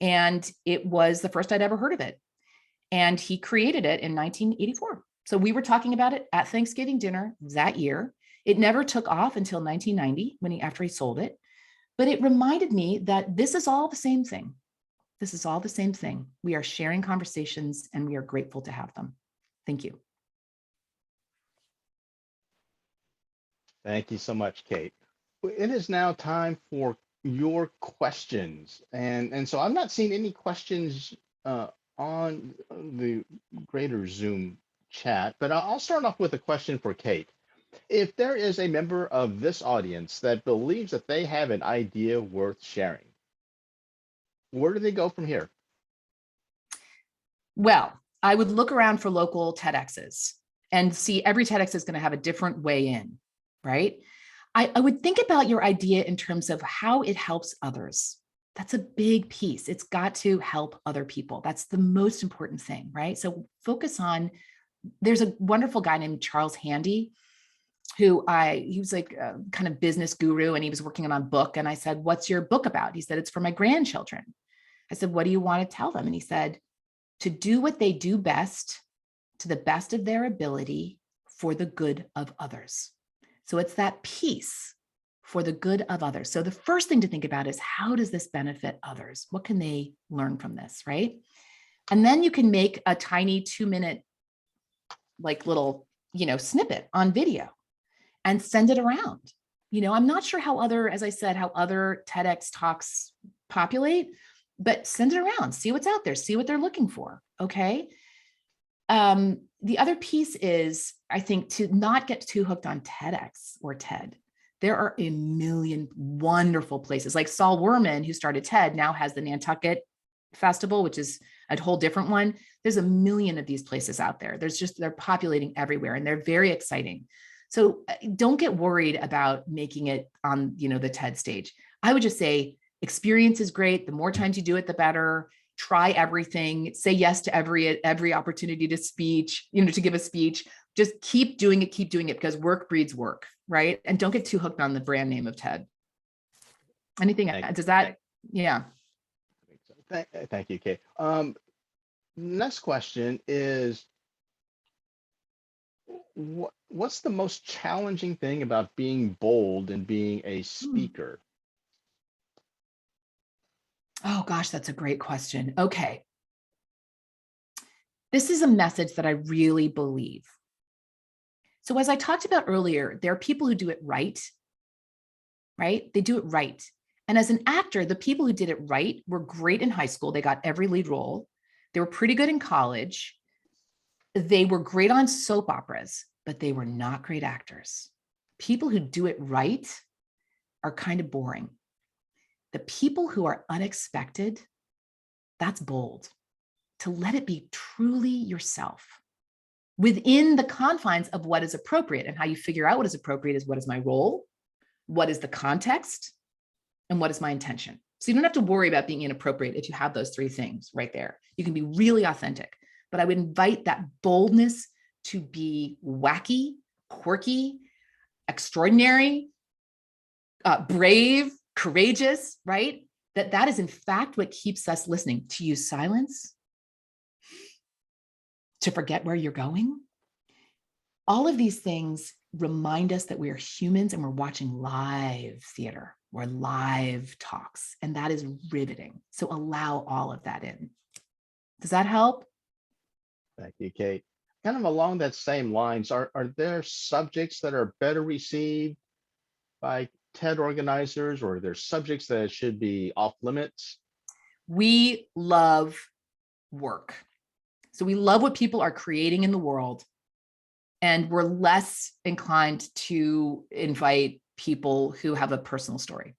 And it was the first I'd ever heard of it. And he created it in 1984. So we were talking about it at Thanksgiving dinner that year. It never took off until 1990 after he sold it. But it reminded me that this is all the same thing. This is all the same thing. We are sharing conversations, and we are grateful to have them. Thank you. Thank you so much, Kate. It is now time for your questions. And so I'm not seeing any questions on the greater Zoom chat, but I'll start off with a question for Kate. If there is a member of this audience that believes that they have an idea worth sharing, where do they go from here? Well, I would look around for local TEDx's and see every TEDx is going to have a different way in, right? I would think about your idea in terms of how it helps others. That's a big piece. It's got to help other people. That's the most important thing, right? So focus on, there's a wonderful guy named Charles Handy, he was like a kind of business guru, and he was working on a book. And I said, what's your book about? He said, it's for my grandchildren. I said, what do you want to tell them? And he said, to do what they do best, to the best of their ability, for the good of others. So it's that piece, for the good of others. So the first thing to think about is, how does this benefit others? What can they learn from this, right? And then you can make a tiny 2-minute, like little, snippet on video and send it around. I'm not sure how other TEDx talks populate, but send it around, see what's out there, see what they're looking for, okay? The other piece is, I think, to not get too hooked on TEDx or TED. There are a million wonderful places. Like Saul Werman, who started TED, now has the Nantucket Festival, which is a whole different one. There's a million of these places out there. They're populating everywhere, and they're very exciting. So don't get worried about making it on, the TED stage. I would just say, experience is great. The more times you do it, the better. Try everything. Say yes to every opportunity to to give a speech. Just keep doing it, because work breeds work, right? And don't get too hooked on the brand name of TED. Anything, does that, yeah. Thank you, Kate. Next question is, what's the most challenging thing about being bold and being a speaker? Oh gosh, that's a great question. Okay. This is a message that I really believe. So as I talked about earlier, there are people who do it right? They do it right. And as an actor, the people who did it right were great in high school. They got every lead role. They were pretty good in college. They were great on soap operas, but they were not great actors. People who do it right are kind of boring. The people who are unexpected, that's bold. To let it be truly yourself within the confines of what is appropriate. And how you figure out what is appropriate is, what is my role? What is the context? And what is my intention? So you don't have to worry about being inappropriate if you have those three things right there. You can be really authentic, but I would invite that boldness to be wacky, quirky, extraordinary, brave, courageous, right? That is in fact what keeps us listening. To use silence, to forget where you're going. All of these things remind us that we are humans and we're watching live theater or live talks, and that is riveting. So allow all of that in. Does that help? Thank you, Kate. Kind of along that same lines, are there subjects that are better received by TED organizers, or are there subjects that should be off limits? We love work. So we love what people are creating in the world. And we're less inclined to invite people who have a personal story.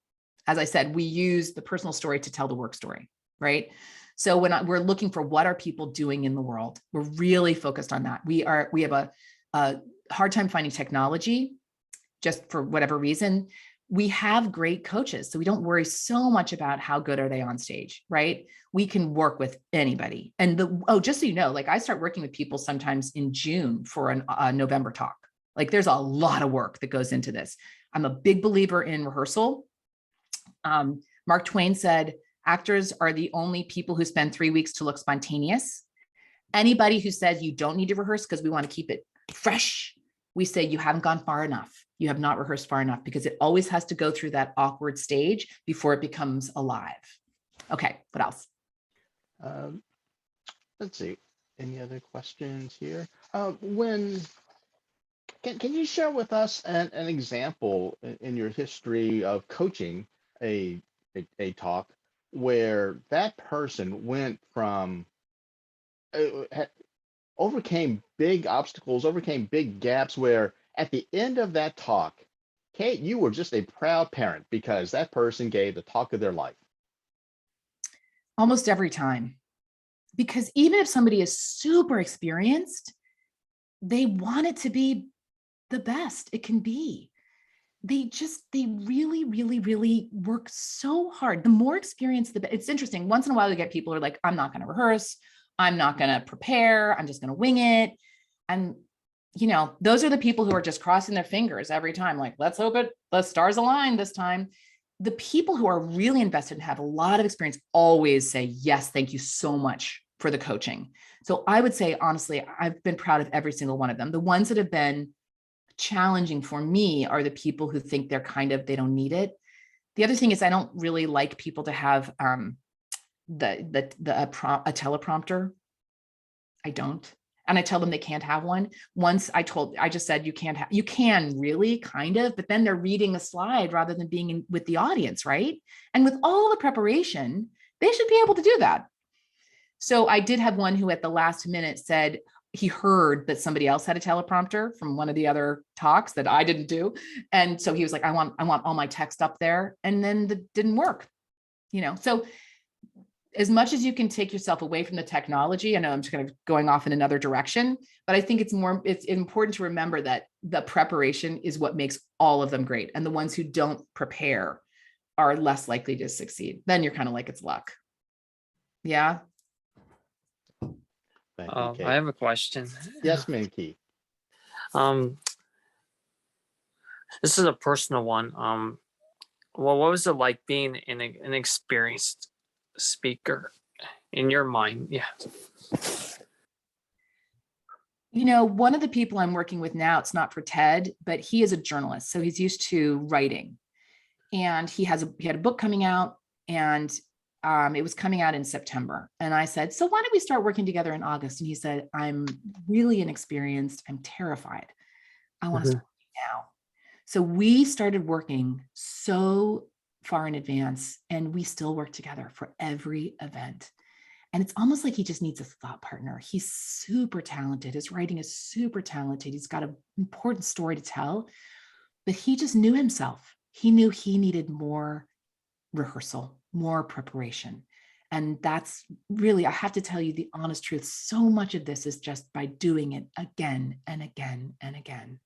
As I said, we use the personal story to tell the work story, right? So when we're looking for what are people doing in the world, we're really focused on that. We have a hard time finding technology, just for whatever reason. We have great coaches, so we don't worry so much about how good are they on stage, right? We can work with anybody. And just so you know, like I start working with people sometimes in June for a November talk. Like there's a lot of work that goes into this. I'm a big believer in rehearsal. Mark Twain said, actors are the only people who spend 3 weeks to look spontaneous. Anybody who says you don't need to rehearse because we want to keep it fresh, we say you haven't gone far enough. You have not rehearsed far enough, because it always has to go through that awkward stage before it becomes alive. Okay, what else? Let's see. Any other questions here? Can you share with us an example in your history of coaching a talk where that person went from overcame big obstacles, overcame big gaps, where at the end of that talk, Kate, you were just a proud parent because that person gave the talk of their life? Almost every time. Because even if somebody is super experienced, they want it to be the best it can be. They really, really, really work so hard. The more experience, it's interesting. Once in a while, you get people who are like, I'm not going to rehearse. I'm not going to prepare. I'm just going to wing it. And, those are the people who are just crossing their fingers every time. Like, let's hope the stars align this time. The people who are really invested and have a lot of experience always say, yes, thank you so much for the coaching. So I would say, honestly, I've been proud of every single one of them. The ones that have been challenging for me are the people who think they don't need it. The other thing is, I don't really like people to have a teleprompter. I don't. And I tell them they can't have one. Once I just said, you can really kind of, but then they're reading a slide rather than being with the audience, right? And with all the preparation, they should be able to do that. So I did have one who at the last minute said he heard that somebody else had a teleprompter from one of the other talks that I didn't do. And so he was like, I want all my text up there. And then that didn't work, So as much as you can take yourself away from the technology, I know I'm just kind of going off in another direction, but I think it's important to remember that the preparation is what makes all of them great. And the ones who don't prepare are less likely to succeed. Then you're kind of like, it's luck. Yeah. Thank you, Kate. I have a question. Yes, Minky. This is a personal one. What was it like being an experienced speaker in your mind? Yeah. One of the people I'm working with now, it's not for TED, but he is a journalist. So he's used to writing, and he had a book coming out, and it was coming out in September. And I said, so why don't we start working together in August? And he said, I'm really inexperienced. I'm terrified. I want to start now. So we started working so far in advance, and we still work together for every event. And it's almost like he just needs a thought partner. He's super talented. His writing is super talented. He's got an important story to tell, but he just knew himself. He knew he needed more rehearsal, more preparation. And that's really, I have to tell you the honest truth, so much of this is just by doing it again and again and again.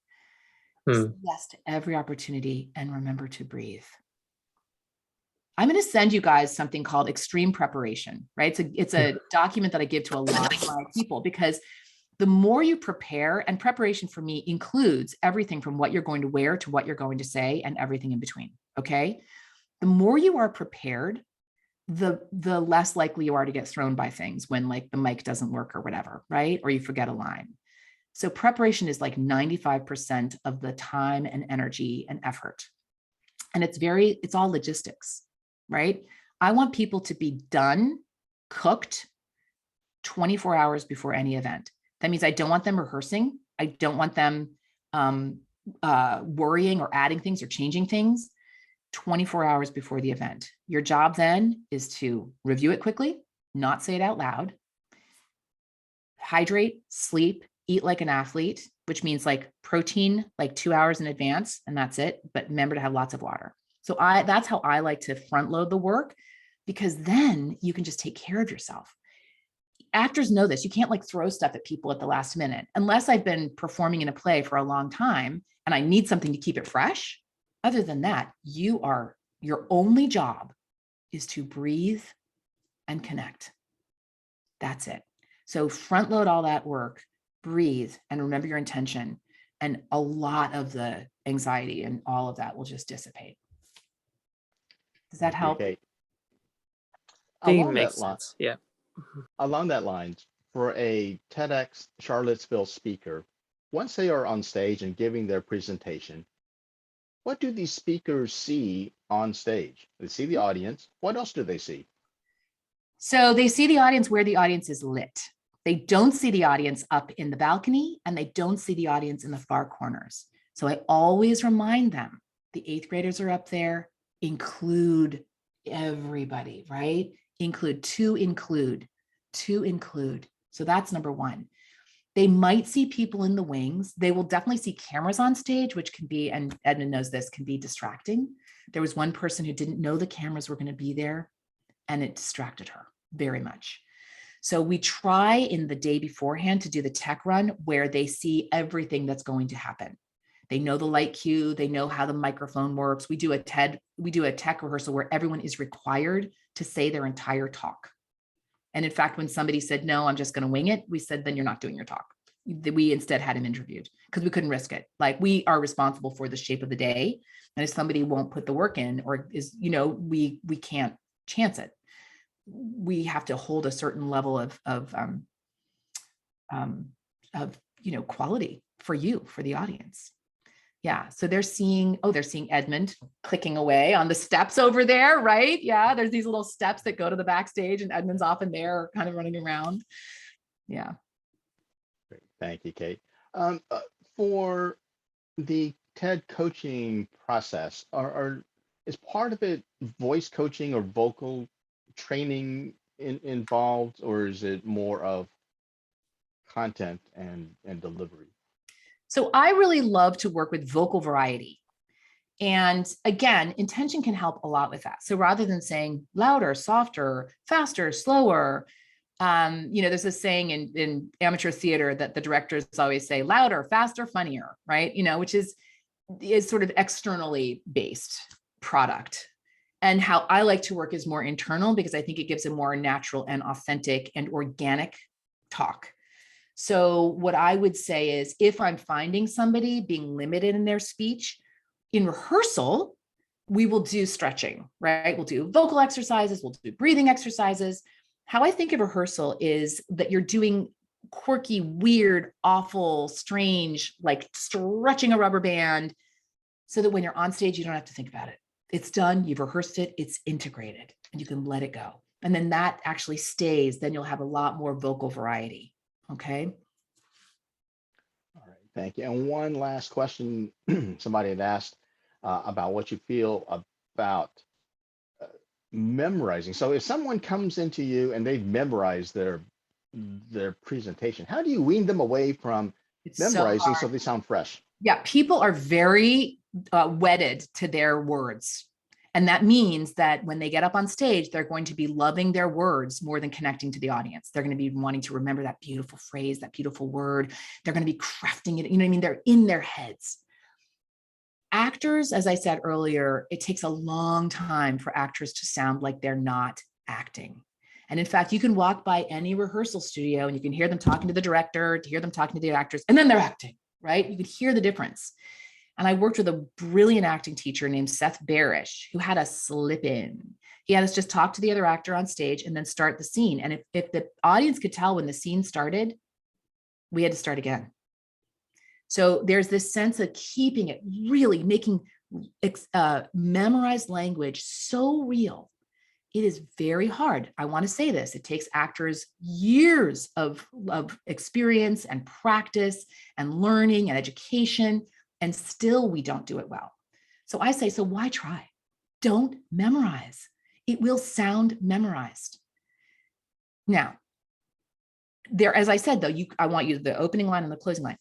Say yes to every opportunity and remember to breathe. I'm going to send you guys something called Extreme Preparation, right? It's a document that I give to a lot of my people, because the more you prepare, and preparation for me includes everything from what you're going to wear to what you're going to say and everything in between, okay? The more you are prepared, the less likely you are to get thrown by things when like the mic doesn't work or whatever, right? Or you forget a line. So preparation is like 95% of the time and energy and effort. And it's all logistics, right? I want people to be done, cooked 24 hours before any event. That means I don't want them rehearsing. I don't want them worrying or adding things or changing things 24 hours before the event. Your job then is to review it quickly, not say it out loud, hydrate, sleep, eat like an athlete, which means like protein, like 2 hours in advance, and that's it. But remember to have lots of water. So that's how I like to front load the work, because then you can just take care of yourself. Actors know this. You can't like throw stuff at people at the last minute, unless I've been performing in a play for a long time and I need something to keep it fresh. Other than that, your only job is to breathe and connect. That's it. So front load all that work, breathe, and remember your intention. And a lot of the anxiety and all of that will just dissipate. Does that help? Okay. It Along makes that line, sense. Yeah. along that lines, for a TEDx Charlottesville speaker, once they are on stage and giving their presentation, what do these speakers see on stage? They see the audience. What else do they see? So they see the audience where the audience is lit. They don't see the audience up in the balcony, and they don't see the audience in the far corners. So I always remind them, the 8th graders are up there, include everybody, right? To include. So that's number one. They might see people in the wings. They will definitely see cameras on stage, which can be, and Edmund knows this, can be distracting. There was one person who didn't know the cameras were going to be there, and it distracted her very much. So we try in the day beforehand to do the tech run where they see everything that's going to happen. They know the light cue, they know how the microphone works. We do a tech rehearsal where everyone is required to say their entire talk. And in fact, when somebody said, no, I'm just going to wing it, we said, then you're not doing your talk. We instead had him interviewed because we couldn't risk it. Like, we are responsible for the shape of the day. And if somebody won't put the work in, or is, we can't chance it. We have to hold a certain level of quality for the audience. Yeah. So they're seeing Edmund clicking away on the steps over there, right? Yeah. There's these little steps that go to the backstage, and Edmund's often there kind of running around. Yeah. Great. Thank you, Kate. For the TED coaching process, is part of it voice coaching or vocal training involved, or is it more of content and delivery? So I really love to work with vocal variety. And again, intention can help a lot with that. So rather than saying louder, softer, faster, slower, there's a saying in amateur theater that the directors always say louder, faster, funnier, right? Which is sort of externally based product. And how I like to work is more internal, because I think it gives a more natural and authentic and organic talk. So what I would say is, if I'm finding somebody being limited in their speech, in rehearsal, we will do stretching, right? We'll do vocal exercises, we'll do breathing exercises. How I think of rehearsal is that you're doing quirky, weird, awful, strange, like stretching a rubber band, so that when you're on stage, you don't have to think about it. It's done, you've rehearsed it, it's integrated, and you can let it go. And then that actually stays, then you'll have a lot more vocal variety. Okay. All right, thank you. And one last question somebody had asked about what you feel about memorizing. So if someone comes into you and they've memorized their presentation, how do you wean them away from memorizing so they sound fresh? Yeah, people are very wedded to their words. And that means that when they get up on stage, they're going to be loving their words more than connecting to the audience. They're going to be wanting to remember that beautiful phrase, that beautiful word. They're going to be crafting it. You know what I mean? They're in their heads. Actors, as I said earlier, it takes a long time for actors to sound like they're not acting. And in fact, you can walk by any rehearsal studio and you can hear them talking to the director, to hear them talking to the actors, and then they're acting, right? You could hear the difference. And I worked with a brilliant acting teacher named Seth Barish, who had us slip in. He had us just talk to the other actor on stage and then start the scene. And if the audience could tell when the scene started, we had to start again. So there's this sense of keeping it really, making memorized language so real. It is very hard. I want to say this. It takes actors years of experience and practice and learning and education, and still we don't do it well. So I say, so why try? Don't memorize. It will sound memorized. Now, there, as I said, though, I want you the opening line and the closing line.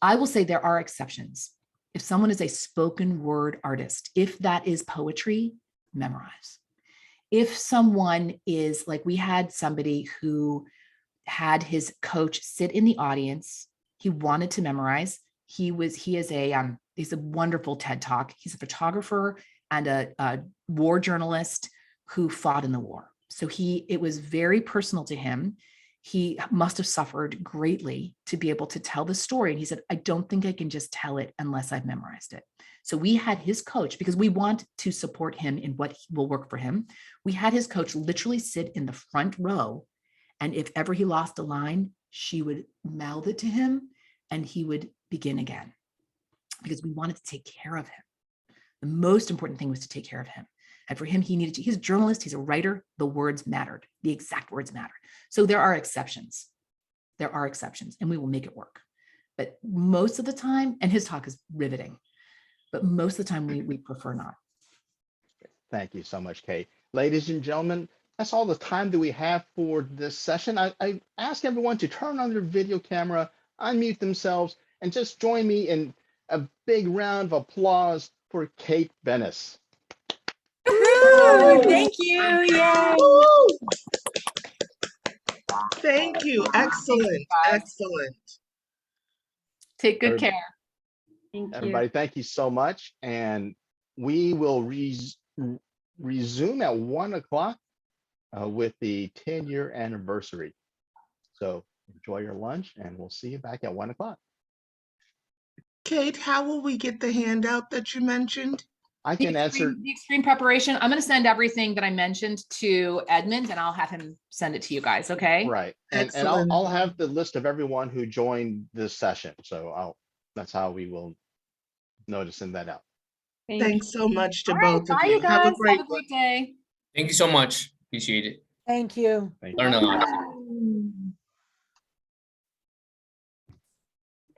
I will say there are exceptions. If someone is a spoken word artist, if that is poetry, memorize. If someone is, like, we had somebody who had his coach sit in the audience, he wanted to memorize. He's a wonderful TED Talk. He's a photographer and a war journalist who fought in the war. So it was very personal to him. He must have suffered greatly to be able to tell the story. And he said, I don't think I can just tell it unless I've memorized it. So we had his coach, because we want to support him in what will work for him. We had his coach literally sit in the front row. And if ever he lost a line, she would mouth it to him and he would begin again, because we wanted to take care of him. The most important thing was to take care of him. And for him, he's a journalist, he's a writer, the words mattered, the exact words matter. So there are exceptions. There are exceptions, and we will make it work. But most of the time, and his talk is riveting, but most of the time we prefer not. Thank you so much, Kate. Ladies and gentlemen, that's all the time that we have for this session. I ask everyone to turn on their video camera, unmute themselves, and just join me in a big round of applause for Kate Bennis. Thank you. Yay. Thank you. Excellent. Excellent. Take good care. Everybody, thank you so much. And we will resume at 1 o'clock with the 10-year anniversary. So enjoy your lunch, and we'll see you back at 1 o'clock. Kate, how will we get the handout that you mentioned? I can answer the extreme preparation. I'm going to send everything that I mentioned to Edmund, and I'll have him send it to you guys. Okay. right. And I'll have the list of everyone who joined this session. So that's how we will know to send that out. Thanks so much to All right, both of bye, you. you guys. Have a great Have a great day. Thank you so much. Appreciate it. Thank you. Thank Learn a lot. you.